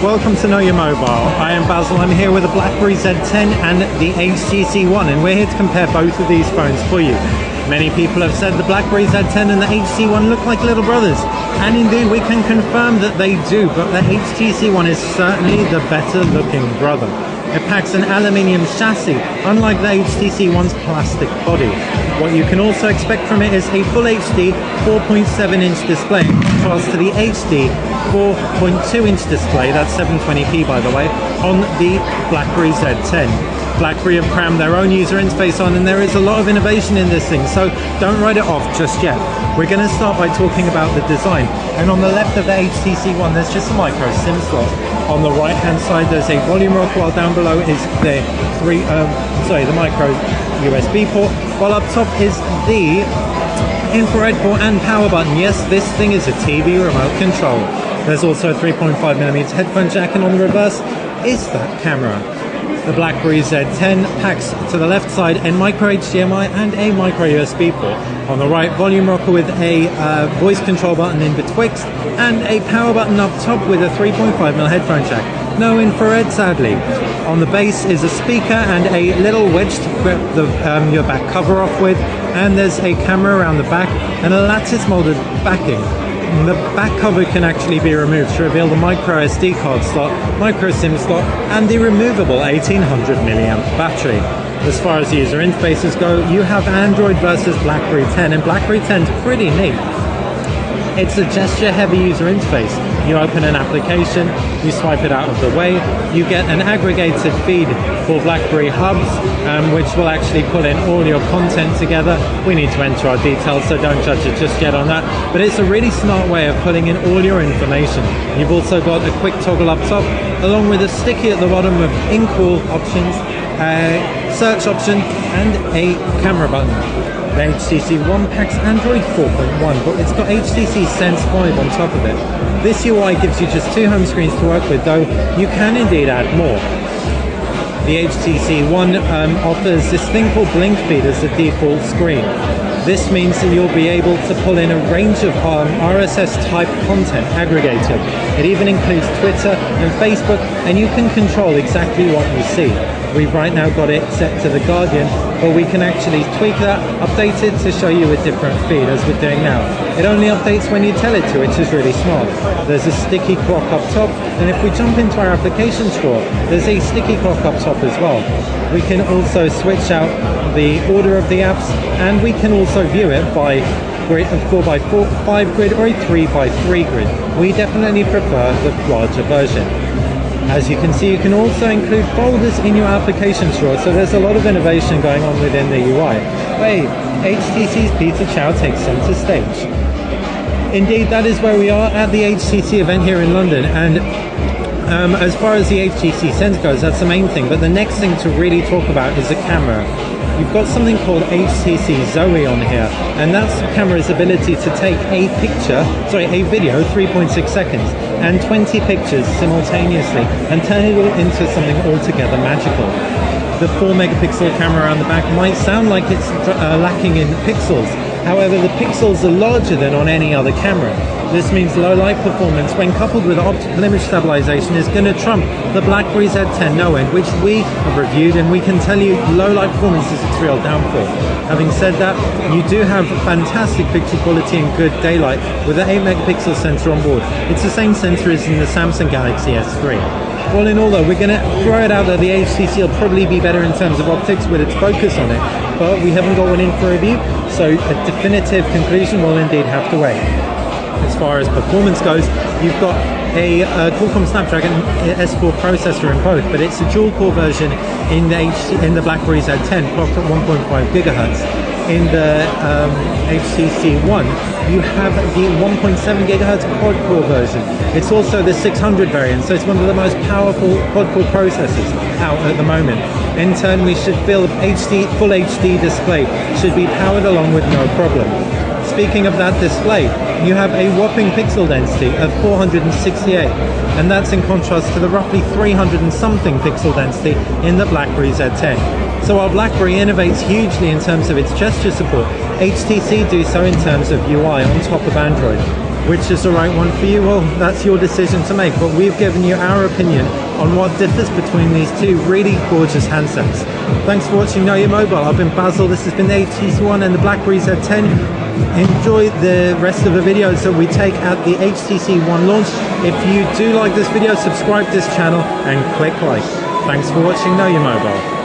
Welcome to Know Your Mobile. I am Basil. I'm here with the BlackBerry Z10 and the HTC One, and we're here to compare both of these phones for you. Many people have said the BlackBerry Z10 and the HTC One look like little brothers, and indeed we can confirm that they do, but the HTC One is certainly the better looking brother. It packs an aluminium chassis, unlike the HTC One's plastic body. What you can also expect from it is a Full HD 4.7-inch display, in contrast to the HD 4.2-inch display, that's 720p by the way, on the BlackBerry Z10. BlackBerry have crammed their own user interface on, and there is a lot of innovation in this thing, so don't write it off just yet. We're going to start by talking about the design, and on the left of the HTC One there's just a micro SIM slot. On the right hand side there's a volume rock, while down below is the micro USB port, while up top is the infrared port and power button. Yes, this thing is a TV remote control. There's also a 3.5mm headphone jack, and on the reverse is that camera. The BlackBerry Z10 packs to the left side a micro HDMI and a micro USB port. On the right, volume rocker with a voice control button in betwixt, and a power button up top with a 3.5mm headphone jack. No infrared, sadly. On the base is a speaker and a little wedge to grip your back cover off with, and there's a camera around the back and a lattice molded backing. The back cover can actually be removed to reveal the micro SD card slot, micro SIM slot, and the removable 1800 milliamp battery. As far as user interfaces go, you have Android versus BlackBerry 10, and BlackBerry 10's pretty neat. It's a gesture-heavy user interface. You open an application, you swipe it out of the way, you get an aggregated feed for BlackBerry hubs, which will actually pull in all your content together. We need to enter our details, so don't judge it just yet on that. But it's a really smart way of pulling in all your information. You've also got a quick toggle up top, along with a sticky at the bottom with in-call options, a search option, and a camera button. The HTC One packs Android 4.1, but it's got HTC Sense 5 on top of it. This UI gives you just 2 home screens to work with, though you can indeed add more. The HTC One offers this thing called Blink Feed as the default screen. This means that you'll be able to pull in a range of RSS type content aggregated. It even includes Twitter and Facebook, and you can control exactly what you see. We've right now got it set to The Guardian, but we can actually tweak that, update it to show you a different feed as we're doing now. It only updates when you tell it to, which is really smart. There's a sticky clock up top, and if we jump into our applications drawer, there's a sticky clock up top as well. We can also switch out the order of the apps, and we can also view it by grid, a 4x4, 5 grid, or a 3x3 grid. We definitely prefer the larger version. As you can see, you can also include folders in your applications drawer, so there's a lot of innovation going on within the UI. Wait, HTC's Peter Chow takes center stage. Indeed, that is where we are at the HTC event here in London, and as far as the HTC Sense goes, that's the main thing, but the next thing to really talk about is the camera. You've got something called HTC Zoe on here, and that's the camera's ability to take a video, 3.6 seconds, and 20 pictures simultaneously, and turn it all into something altogether magical. The 4-megapixel camera around the back might sound like it's lacking in pixels. However, the pixels are larger than on any other camera. This means low light performance, when coupled with optical image stabilization, is going to trump the BlackBerry Z10 No End, which we have reviewed, and we can tell you low light performance is its real downfall. Having said that, you do have fantastic picture quality and good daylight with an 8-megapixel sensor on board. It's the same sensor as in the Samsung Galaxy S3. All in all though, we're going to throw it out there, the HTC will probably be better in terms of optics with its focus on it, but we haven't got one in for review, so a definitive conclusion will indeed have to wait. As far as performance goes, you've got a Qualcomm Snapdragon S4 processor in both, but it's a dual-core version in the BlackBerry Z10, clocked at 1.5 GHz. In the HTC One, you have the 1.7 GHz quad-core version. It's also the 600 variant, so it's one of the most powerful quad-core processors out at the moment. In turn, we should feel the full HD display should be powered along with no problem. Speaking of that display, you have a whopping pixel density of 468, and that's in contrast to the roughly 300 and something pixel density in the BlackBerry Z10. So while BlackBerry innovates hugely in terms of its gesture support, HTC do so in terms of UI on top of Android. Which is the right one for you? Well, that's your decision to make, but we've given you our opinion on what differs between these two really gorgeous handsets. Thanks for watching Know Your Mobile. I've been Basil, this has been the HTC One and the BlackBerry Z10. Enjoy the rest of the videos that we take at the HTC One launch. If you do like this video, subscribe to this channel and click like. Thanks for watching Know Your Mobile.